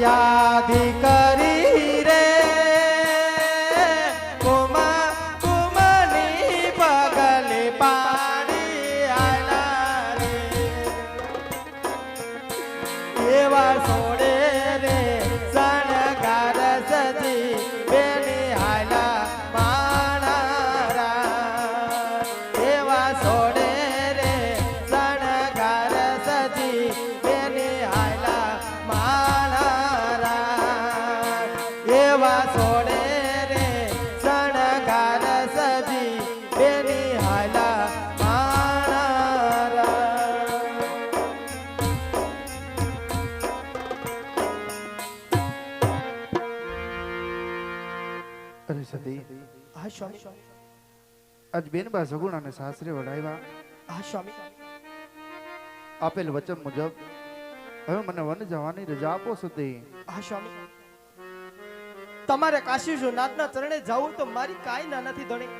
દયાથી કરી રે કુમા કુમની પગલે પાડી આલા રે એવા સોડે રે સણગાર સજી બેની હાલા માણારા એવા સોડે રે સણગાર સજી બેની હાલા માણારા એવા સોડે રે સણગાર સજી બેની હાલા માણારા અરે સતી હા સ્વામી આજ બેનબા સગુણાને સાસરે વડાવ્યા. હા સ્વામી આપેલ વચન મુજબ હવે મને વન જવાની રજા આપો સતી. હા સ્વામી તમારે કાશી નાથના ચરણે જવું તો મારી કાંઈ ના નથી ધણી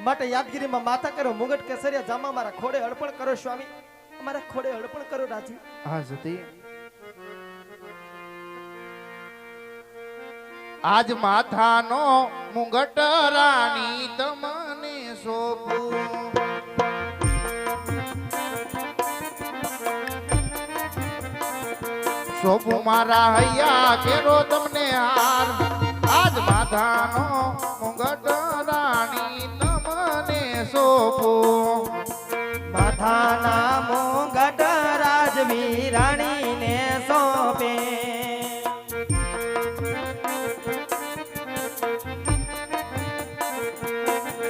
માટે યાદગીરીમાં માથા કરો મુગટ કેસરિયા જામા મારા ખોડે અર્પણ કરો સ્વામી અમારા ખોડે અર્પણ કરો રાજી. હા સતી આજ માથાનો મુગટ રાણી તમને સોંપું. સોંપું મારા હૈયા કેરો તમને હાર. આજ માથાનો મુગટ રાણી તમને સોંપું. માથાના મુગટ રાજવી રાણીને સોંપે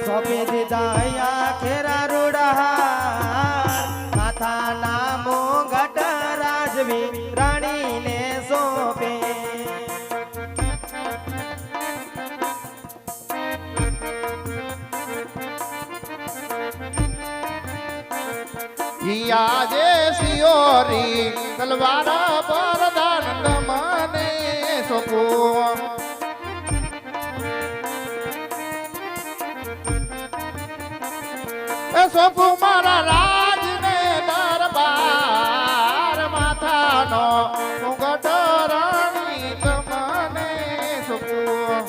સોંપી દીધા અહીંયા ખેરા રૂડા માથાના મુગટ રાજવી રાણીને સોંપે આજે સિયોરી તલવાર પર દાન મને સોંપું. સોંપું મારા રાજને દરબાર માથાનો મુગટ રાણી તમને સોંપું.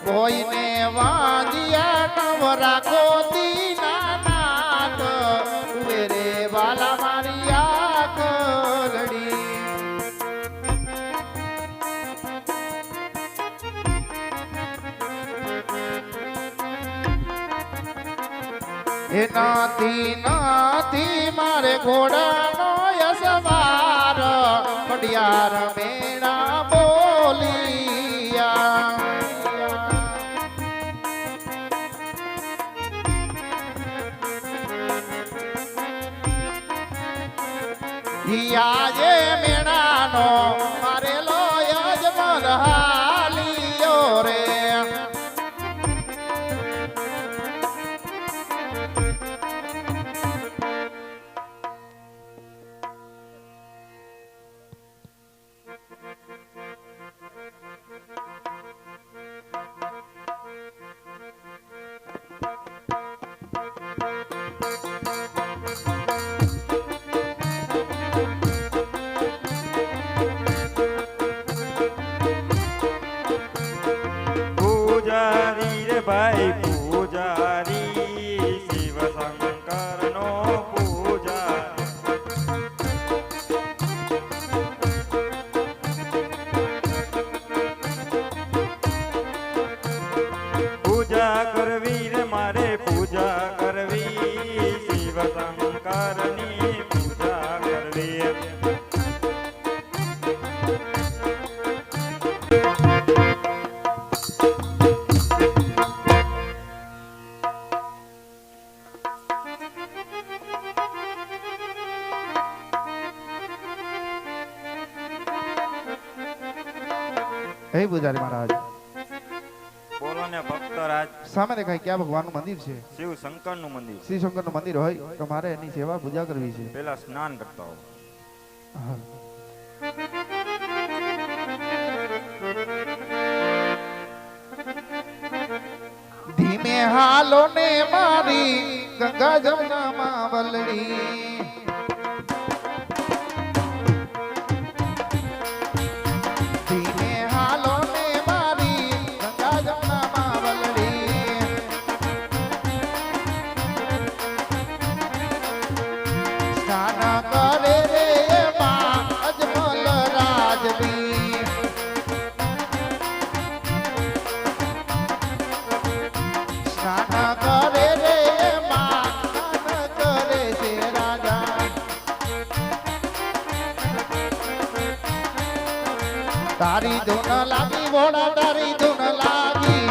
કોઈને વાંજિયા નવ રાખો દીના નાથ રે વાલા મારી આકલડી. એ નાથી નાથી મારે ઘોડાનો યસવાર પડિયાર મેણા બોલિયા. આજે મેણાનો મારેલો યજમન હાલિયો રે. પૂજારી રે ભાઈ પૂજારી શિવ શંકર નો પૂજા કરવી રે મારે પૂજા કરવી શિવ શંકર ની પૂજા કરવી. હે પૂજારી મહારાજ બોલો ને ભક્તરાજ. સામે દેખાય ક્યાં ભગવાનનું મંદિર છે? શિવ શંકર નું મંદિર. શ્રી શંકરનું મંદિર હોય તો મારે એની સેવા પૂજા કરવી છે. પેલા સ્નાન કરતા હો. હા. ધીમે હાલો ને મારી ગંગા જમનામાં વલડી ધીમે હાલો ને મારી ગંગા જમનામાં વલડી સ્નાન કરે રે માં અજમલ રાજવી સ્નાન કરે રે માં સ્નાન કરે છે રાજા તારી ધૂન લાગી ભોળા તારી ધૂન લાગી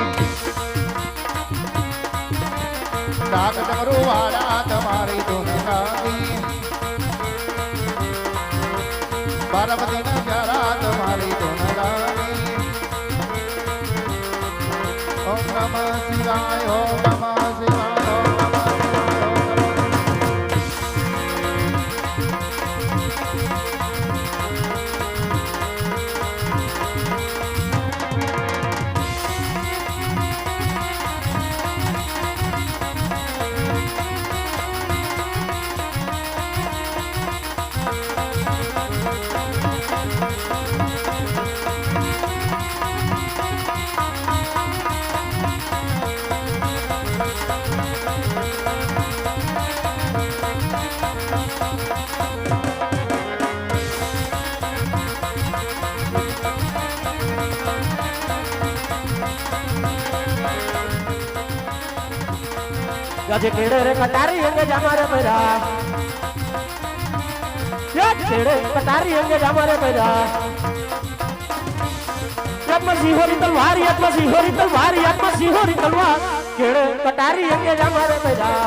ડાક ડમરૂ વાળા તમારી ધૂન લાગી પાર્વતી ના પ્યારા તમારી ધૂન લાગી ઓમ નમઃ શિવાય ઓમ નમઃ શિવાય ઓમ નમઃ શિવાય ઓમ નમઃ આજે કેડે રે કટારી અંગે જામારે પૈરા યાદ કેડે કટારી અંગે જામારે પૈરા યાત્મા સિંહોરી તલવાર યાત્મા સિંહોરી તલવાર યાત્મા સિંહોરી તલવાર કેડે કટારી અંગે જામારે પૈરા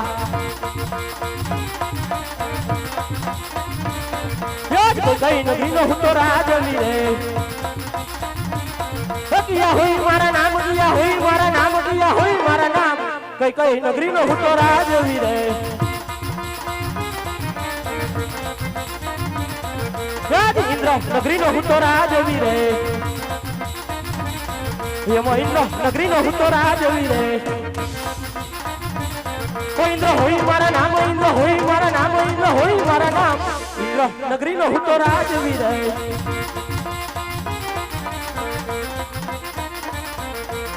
યાદ કોઈ કઈ નગરી નો હુતો રાજલી રે કિયા હોઈ મારા નામ કિયા હોઈ મારા નામ કિયા હોઈ મારા નામ કઈ કઈ નગરી નો હુતો રાજવી રે રાજ ઇન્દ્ર નગરી નો હુતો રાજવી રે યમો ઇન્દ્ર નગરી નો હુતો રાજવી રે ઓ ઇન્દ્ર હોઈ મારા નામ ઇન્દ્ર હોઈ મારા નામ ઇન્દ્ર હોઈ મારા નામ ઇન્દ્ર નગરી નો હુતો રાજવી રે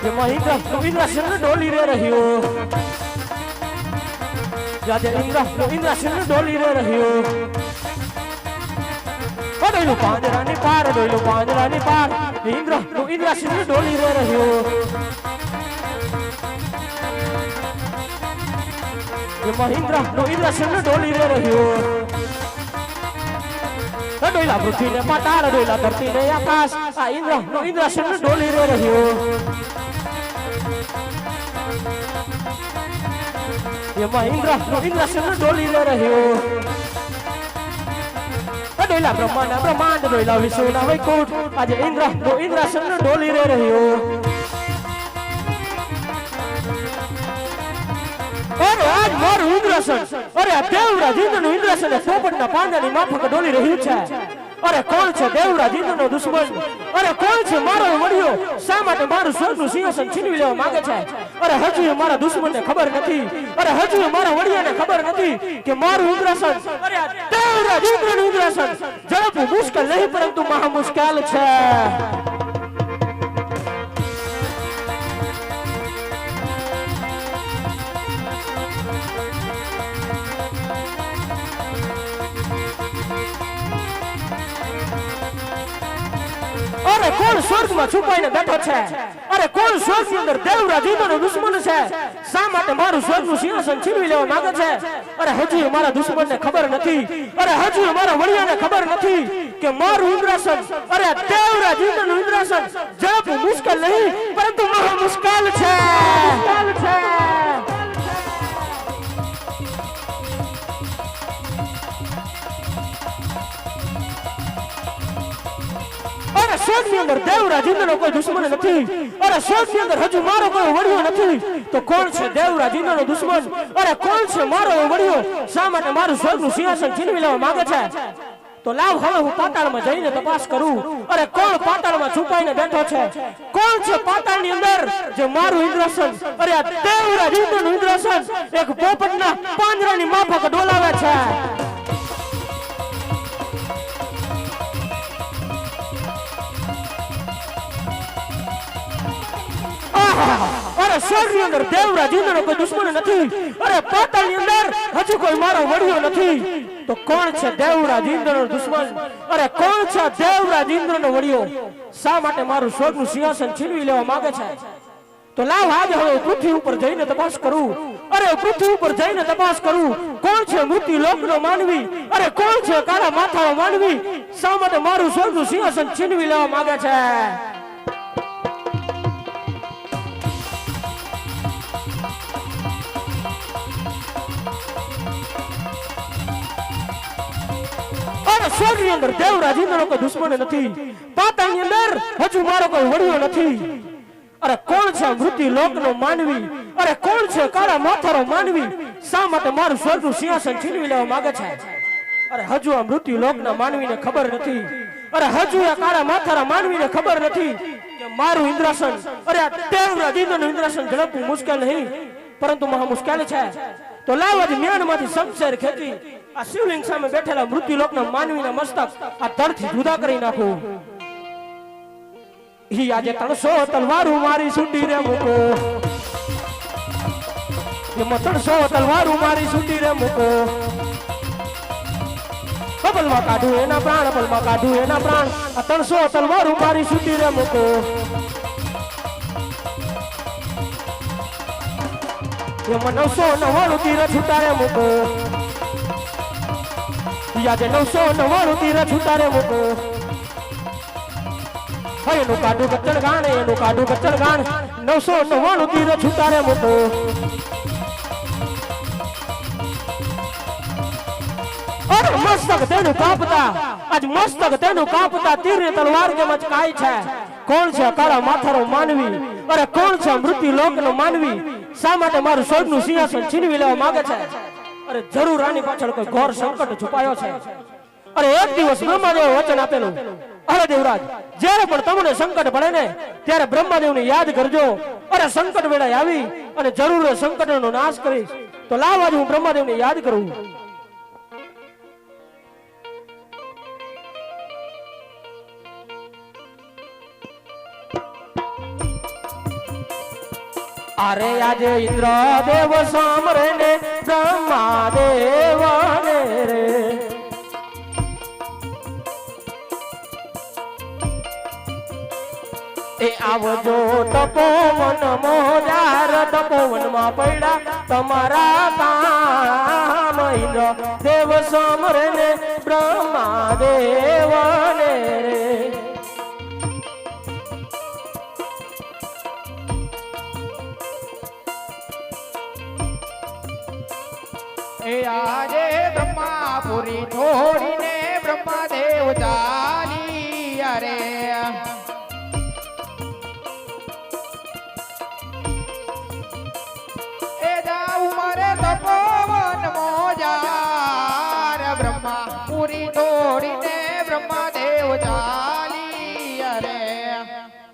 ઇન્દ્રાસન ડોલી રે રહ્યો જાજે ઇન્દ્રાસન ડોલી રે રહ્યો ડોયલું પાંજરાની પાર ડોયલું પાંજરાની પાર ઇન્દ્રાસન ડોલી રે રહ્યો ઇન્દ્રાસન ડોલી રે રહ્યો ડોયલા પૃથ્વી ને પાતાળ ડોયલા ધરતી ને આકાશ આ ઇન્દ્રાસન ડોલી રે રહ્યો એમાં ઇન્દ્રાસન ડોલી રે રહ્યો ડોયલા બ્રહ્માંડ ડોયલા વિષ્ણુના વૈકુંઠ આજે ઇન્દ્રાસન ડોલી રે રહ્યો અરે આજ મારું ઇન્દ્રાસન અરે આ દેવરાજ ઇન્દ્રનું ઇન્દ્રાસન પોપટના પાંદાની માફક ડોલી રહ્યું છે અરે કોણ છે દેવરાજ ઇન્દ્રનો દુશ્મન અરે કોણ છે મારો વડિયો શા માટે મારું સ્વર્ગનું સિંહાસન છીનવી લેવા માંગે છે અરે હજુ મારા દુશ્મનને ખબર નથી અરે હજુ મારા વડિયાને ખબર નથી કે મારું ઇન્દ્રાસન અરે આ દેવરાજ ઇન્દ્રનું ઇન્દ્રાસન ઝડપવું મુશ્કેલ નહીં પરંતુ મહા મુશ્કેલ છે અરે કોણ સ્વર્ગમાં છુપાઈને બેઠો છે અરે કોણ સ્વર્ગની અંદર દેવરાજ ઇન્દ્રનો દુશ્મન છે શા માટે મારું સ્વર્ગનું સિંહાસન છીનવી લેવા માંગે છે અરે હજુ મારા દુશ્મનને ખબર નથી અરે હજુ મારા વડિયાને ખબર નથી કે મારું ઇન્દ્રાસન અરે દેવરાજ ઇન્દ્રનું ઇન્દ્રાસન ઝડપવું મુશ્કેલ નહીં પરંતુ મહા મુશ્કેલ છે અરે સ્વર્ગની અંદર દેવરાજ ઇન્દ્રનો કોઈ દુશ્મન નથી અરે સ્વર્ગની અંદર હજુ મારો કોઈ વડિયો નથી તો કોણ છે દેવરાજ ઇન્દ્રનો દુશ્મન અરે કોણ છે મારો વડિયો શા માટે મારું સ્વર્ગનું સિંહાસન છીનવી લેવા માંગે છે તો લાવ હવે હું પાતાળમાં જઈને તપાસ કરું અરે કોણ પાતાળમાં છુપાઈને બેઠો છે કોણ છે પાતાળની અંદર જે મારું ઇન્દ્રાસન અરે આ દેવરાજ ઇન્દ્રનું ઇન્દ્રાસન એક પોપટના પાંજરાની માફક ડોલાવે છે અરે સ્વર્ગની અંદર દેવરાજ ઇન્દ્રનો કોઈ દુશ્મન નથી અરે પાતાળની અંદર હજુ કોઈ મારો વડિયો નથી તો કોણ છે દેવરાજ ઇન્દ્રનો દુશ્મન અરે કોણ છે દેવરાજ ઇન્દ્રનો વડિયો શા માટે મારું સ્વર્ગનું સિંહાસન છીનવી લેવા માંગે છે તો લાવ આજે હવે પૃથ્વી ઉપર જઈને તપાસ કરું અરે પૃથ્વી ઉપર જઈને તપાસ કરું કોણ છે મૃત્યુ લોકનો માનવી અરે કોણ છે કાળા માથાનો માનવી શા માટે મારું સ્વર્ગનું સિંહાસન છીનવી લેવા માંગે છે સ્વર્ગની અંદર દેવરાજ ઇન્દ્રનો કોઈ દુશ્મન નથી પાતાળની અંદર હજુ મારો કોઈ વડિયો નથી અરે કોણ છે મૃત્યુ લોકનો માનવી અરે કોણ છે કાળા માથાનો માનવી શા માટે મારું સ્વર્ગનું સિંહાસન છીનવી લેવા માંગે છે અરે હજુ આ મૃત્યુ લોકના માનવીને ખબર નથી અરે હજુ આ કાળા માથાના માનવીને ખબર નથી કે મારું ઇન્દ્રાસન અરે આ દેવરાજ ઇન્દ્રનું ઇન્દ્રાસન ઝડપવું મુશ્કેલ નહીં પરંતુ મહા મુશ્કેલ છે તો લાવ આજે મ્યાનમાંથી શમશેર ખેંચી આ શિવલિંગ સામે બેઠેલા મૃત્યુ લોકના માનવીના મસ્તક આ તળથી જુદા કરી નાખું ઈ આજે 300 તલવારું મારી સુંડી રે મૂકો એમાં 300 તલવારું મારી સુંડી રે મૂકો બબલમાં કાઢું એના પ્રાણ બબલમાં કાઢું એના પ્રાણ આ 300 તલવારું મારી સુંડી રે મૂકો એમાં 999 તીર છૂટારે મૂકો આજે 999 તીર છૂટારે મૂકો એનું કાઢું કચ્ચર ગાણ એનું કાઢું કચ્ચર ગાણ 999 તીર છૂટારે મૂકો અરે મસ્તક તેનું કાપતા આજ મસ્તક તેનું કાપતા તીર તલવાર કે મચકાય છે કોણ છે કાળા માથાનો માનવી અરે કોણ છે મૃત્યુ લોકનો માનવી શા માટે મારું સ્વર્ગનું સિંહાસન છીનવી લેવા માંગે છે અરે જરૂર આની પાછળ કોઈ ઘોર સંકટ છુપાયો છે અરે એક દિવસ બ્રહ્માદેવ વચન આપેલું અરે દેવરાજ જ્યારે પણ તમને સંકટ પડે ને ત્યારે બ્રહ્માદેવને યાદ કરજો અરે સંકટ વેળાએ આવી અને જરૂર સંકટનો નાશ કરીશ તો લાવ આજે હું બ્રહ્માદેવને યાદ કરું अरे आज इंद्र देव सामरे ने ब्रह्मा देव ने रे ए आवजो तपोवन मोजार तपोवन में पड़ा तमारा काम इंद्र देव सामरे ने ब्रह्मा देव ने रे આજે બ્રહ્માપુરી છોડીને બ્રહ્મદેવ ચાલી અરે